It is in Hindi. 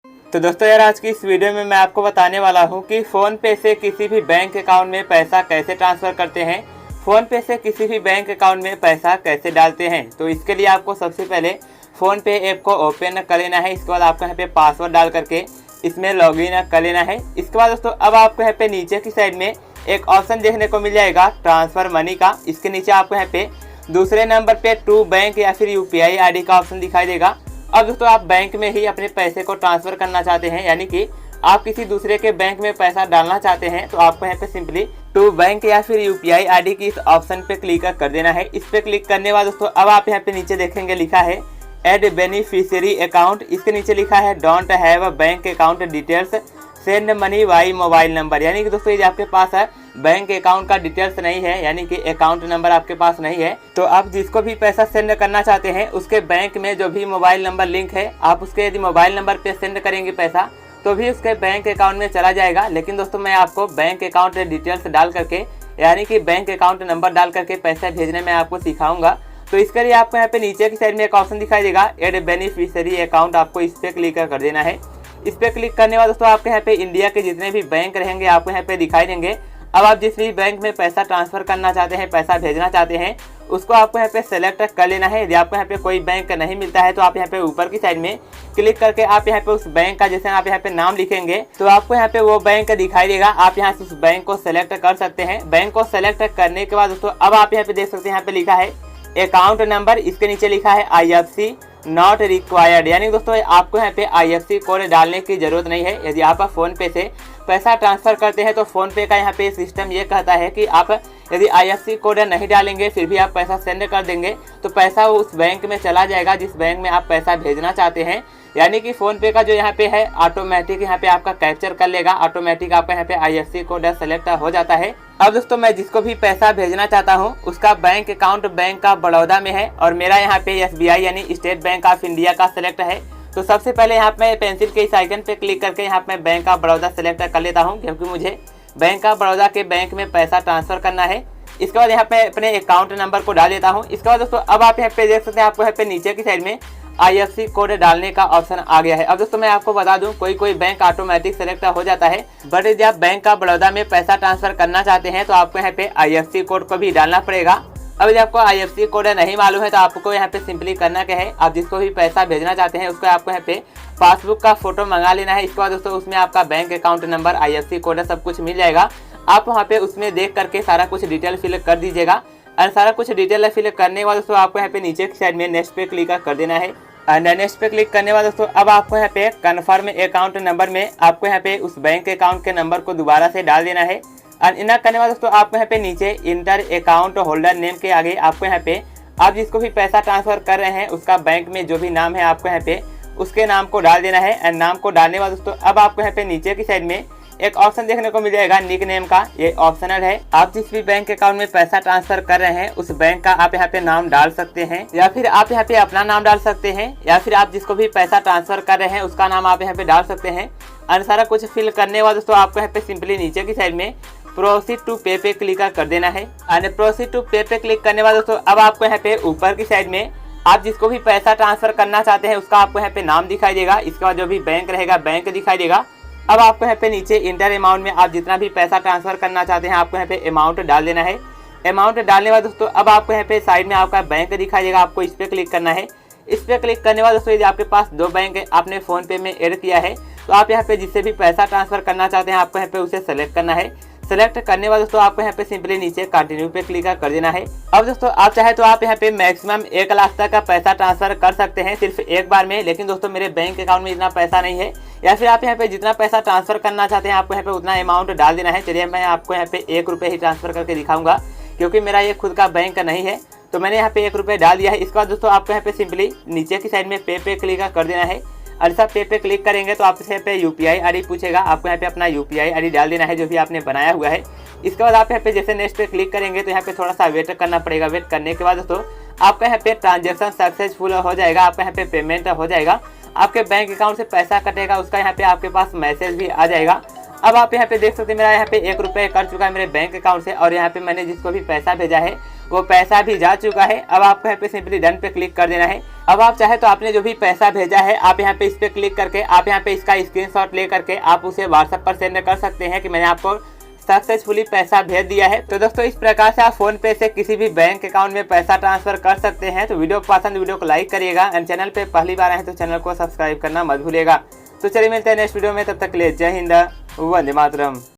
तो दोस्तों यार, आज की इस वीडियो में मैं आपको बताने वाला हूं कि फ़ोन पे से किसी भी बैंक अकाउंट में पैसा कैसे ट्रांसफ़र करते हैं, फ़ोन पे से किसी भी बैंक अकाउंट में पैसा कैसे डालते हैं। तो इसके लिए आपको सबसे पहले फ़ोन पे ऐप को ओपन कर लेना है। इसके बाद आपको यहाँ पे पासवर्ड डाल करके इसमें लॉगिन कर लेना है। इसके बाद दोस्तों अब आपको यहाँ पे नीचे की साइड में एक ऑप्शन देखने को मिल जाएगा ट्रांसफ़र मनी का। इसके नीचे आपको यहाँ पे दूसरे नंबर पे टू बैंक या फिर UPI ID का ऑप्शन दिखाई देगा। अब दोस्तों आप बैंक में ही अपने पैसे को ट्रांसफ़र करना चाहते हैं, यानी कि आप किसी दूसरे के बैंक में पैसा डालना चाहते हैं, तो आपको यहाँ पे सिंपली टू बैंक या फिर UPI ID की इस ऑप्शन पे क्लिक कर देना है। इस पे क्लिक करने के बाद दोस्तों अब आप यहाँ पे नीचे देखेंगे लिखा है ऐड बेनिफिशियरी अकाउंट। इसके नीचे लिखा है don't have a bank account details send money by mobile number, यानी कि दोस्तों ये आपके पास है बैंक अकाउंट का डिटेल्स नहीं है, यानी कि अकाउंट नंबर आपके पास नहीं है। तो आप जिसको भी पैसा सेंड करना चाहते हैं उसके बैंक में जो भी मोबाइल नंबर लिंक है, आप उसके यदि मोबाइल नंबर पे सेंड करेंगे पैसा तो भी उसके बैंक अकाउंट में चला जाएगा। लेकिन दोस्तों मैं आपको बैंक अकाउंट डिटेल्स डाल करके, यानी कि बैंक अकाउंट नंबर डाल करके पैसा भेजने में आपको सिखाऊंगा। तो इसके लिए आपको यहाँ पे नीचे की साइड में एक ऑप्शन दिखाई देगा एड बेनिफिशियरी अकाउंट, आपको इस पे क्लिक कर देना है। इस पे क्लिक करने के बाद दोस्तों आपके यहाँ पे इंडिया के जितने भी बैंक रहेंगे आपको यहाँ पे दिखाई देंगे। अब आप जिस भी बैंक में पैसा ट्रांसफर करना चाहते हैं, पैसा भेजना चाहते हैं, उसको आपको यहाँ पे सेलेक्ट कर लेना है। यदि आपको यहाँ पे कोई बैंक नहीं मिलता है तो आप यहाँ पे ऊपर की साइड में क्लिक करके आप यहाँ पे उस बैंक का जैसे आप यहाँ पे नाम लिखेंगे तो आपको यहाँ पे वो बैंक दिखाई देगा। आप यहाँ से उस बैंक को सेलेक्ट कर सकते हैं। बैंक को सेलेक्ट करने के बाद दोस्तों अब आप यहाँ पे देख सकते हैं यहाँ पे लिखा है अकाउंट नंबर, इसके नीचे लिखा है IFSC नॉट रिक्वायर्ड, यानी दोस्तों आपको यहाँ पे IFSC कोड डालने की जरूरत नहीं है। यदि आप फ़ोन पे से पैसा ट्रांसफ़र करते हैं तो फ़ोन पे का यहाँ पे सिस्टम ये कहता है कि आप यदि IFSC कोड नहीं डालेंगे फिर भी आप पैसा सेंड कर देंगे तो पैसा उस बैंक में चला जाएगा जिस बैंक में आप पैसा भेजना चाहते हैं। यानी कि फ़ोन पे का जो यहाँ पे है ऑटोमेटिक यहाँ पे आपका कैप्चर कर लेगा, ऑटोमेटिक आपका यहाँ पे IFSC कोड सेलेक्ट हो जाता है। अब दोस्तों मैं जिसको भी पैसा भेजना चाहता हूँ उसका बैंक अकाउंट बैंक का बड़ौदा में है और मेरा यहाँ पे SBI यानी स्टेट बैंक ऑफ इंडिया का सिलेक्ट है। तो सबसे पहले यहाँ पे पेंसिल के इस आइकन पे क्लिक करके यहाँ पे बैंक ऑफ बड़ौदा सेलेक्ट कर लेता हूँ, क्योंकि मुझे बैंक ऑफ बड़ौदा के बैंक में पैसा ट्रांसफ़र करना है। इसके बाद यहाँ पे अपने अकाउंट नंबर को डाल देता हूँ। इसके बाद दोस्तों अब आप यहाँ पे देख सकते हैं आपको यहाँ पे नीचे की साइड में IFSC कोड डालने का ऑप्शन आ गया है। अब दोस्तों मैं आपको बता दूं कोई बैंक ऑटोमेटिक सेलेक्ट हो जाता है, बट यदि आप बैंक ऑफ बड़ौदा में पैसा ट्रांसफर करना चाहते हैं तो आपको यहाँ पे IFSC कोड को भी डालना पड़ेगा। अब यदि आपको IFSC कोड नहीं मालूम है तो आपको यहाँ पे सिंपली करना क्या है, आप जिसको भी पैसा भेजना चाहते हैं उसको आपको यहाँ पे पासबुक का फोटो मंगा लेना है। इसके बाद दोस्तों उसमें आपका bank account number IFSC code सब कुछ मिल जाएगा। आप वहाँ पे उसमें देख करके सारा कुछ डिटेल फिल कर दीजिएगा और सारा कुछ डिटेल फिल करने के बाद दोस्तों आपको यहाँ पे नीचे की साइड में नेक्स्ट पे क्लिक कर देना है। नेक्स्ट पे क्लिक करने के बाद दोस्तों अब आपको यहाँ पे कन्फर्म अकाउंट नंबर में आपको यहाँ पे उस बैंक अकाउंट के नंबर को दोबारा से डाल देना है। और इतना करने के बाद दोस्तों आपको यहाँ पे नीचे इंटर अकाउंट होल्डर नेम के आगे आपको यहाँ पे आप जिसको भी पैसा ट्रांसफर कर रहे हैं उसका बैंक में जो भी नाम है आपको यहाँ पे उसके नाम को डाल देना है। और नाम को डालने के बाद दोस्तों अब आपको यहाँ पे नीचे की साइड में एक ऑप्शन देखने को मिल जाएगा निक नेम का, ये ऑप्शनल है। आप जिस भी बैंक अकाउंट में पैसा ट्रांसफर कर रहे हैं उस बैंक का आप यहाँ पे नाम डाल सकते हैं, या फिर आप यहाँ पे अपना नाम डाल सकते हैं, या फिर आप जिसको भी पैसा ट्रांसफर कर रहे हैं उसका नाम आप यहाँ पे डाल सकते हैं। और सारा कुछ फिल करने के बाद दोस्तों आपको यहाँ पे सिंपली नीचे की साइड में प्रोसीड टू पे पे क्लिक कर देना है। और प्रोसीड टू पे पे क्लिक करने के बाद दोस्तों अब आपको यहाँ पे ऊपर की साइड में आप जिसको भी पैसा ट्रांसफर करना चाहते हैं उसका आपको यहाँ पे नाम दिखाई देगा। इसके बाद जो भी बैंक रहेगा बैंक दिखाई देगा। अब आपको यहाँ पे नीचे इंटर अमाउंट में आप जितना भी पैसा ट्रांसफर करना चाहते हैं आपको यहाँ पे अमाउंट डाल देना है। अमाउंट डालने के बाद दोस्तों अब आपको यहाँ पे साइड में आपका बैंक दिखाई देगा, आपको इस पे क्लिक करना है। इस पे क्लिक करने के बाद दोस्तों यदि आपके पास दो बैंक आपने फ़ोन पे में ऐड किया है तो आप यहाँ पे जिससे भी पैसा ट्रांसफर करना चाहते हैं आपको यहाँ पे उसे सेलेक्ट करना है। सेलेक्ट करने के बाद दोस्तों आपको यहाँ पे सिंपली नीचे कंटिन्यू पे क्लिक कर देना है। अब दोस्तों आप चाहे तो आप यहाँ पे मैक्सिमम 1 लाख तक का पैसा ट्रांसफर कर सकते हैं सिर्फ एक बार में, लेकिन दोस्तों मेरे बैंक अकाउंट में इतना पैसा नहीं है। या फिर आप यहाँ पे जितना पैसा ट्रांसफर करना चाहते हैं आपको यहाँ पे उतना अमाउंट डाल देना है। चलिए मैं आपको यहाँ पे 1 रुपये ही ट्रांसफर करके दिखाऊंगा, क्योंकि मेरा ये खुद का बैंक नहीं है तो मैंने यहाँ पे 1 रुपये डाल दिया है। इसके बाद दोस्तों आपको यहाँ पे सिंपली नीचे की साइड में पे क्लिक कर देना है। और सब पे क्लिक करेंगे तो आपसे यहाँ पे UPI ID पूछेगा, आपको यहाँ पे अपना UPI ID डाल देना है जो भी आपने बनाया हुआ है। इसके बाद आप यहाँ पे जैसे नेक्स्ट पे क्लिक करेंगे तो यहाँ पे थोड़ा सा वेट करना पड़ेगा। वेट करने के बाद दोस्तों आपका यहाँ पे ट्रांजेक्शन सक्सेसफुल हो जाएगा, आपका यहाँ पे पेमेंट हो जाएगा, आपके बैंक अकाउंट से पैसा कटेगा, उसका यहाँ पे आपके पास मैसेज भी आ जाएगा। अब आप यहाँ पे देख सकते हैं मेरा यहाँ पे 1 रुपये कट चुका है मेरे बैंक अकाउंट से, और यहाँ पे मैंने जिसको भी पैसा भेजा है वो पैसा भी जा चुका है। अब आपको यहाँ पे सिंपली डन पे क्लिक कर देना है। अब आप चाहे तो आपने जो भी पैसा भेजा है आप यहाँ पे इस पे क्लिक करके आप यहाँ पे इसका स्क्रीनशॉट ले करके आप उसे व्हाट्सएप पर सेंड कर सकते हैं कि मैंने आपको सक्सेसफुली पैसा भेज दिया है। तो दोस्तों इस प्रकार से आप फोन पे से किसी भी बैंक अकाउंट में पैसा ट्रांसफर कर सकते हैं। तो वीडियो पसंद, वीडियो को लाइक करिएगा एंड चैनल पे पहली बार आए तो चैनल को सब्सक्राइब करना मत भूलिएगा। तो चलिए मिलते हैं नेक्स्ट वीडियो में, तब तक के लिए जय हिंद, वंदे मातरम।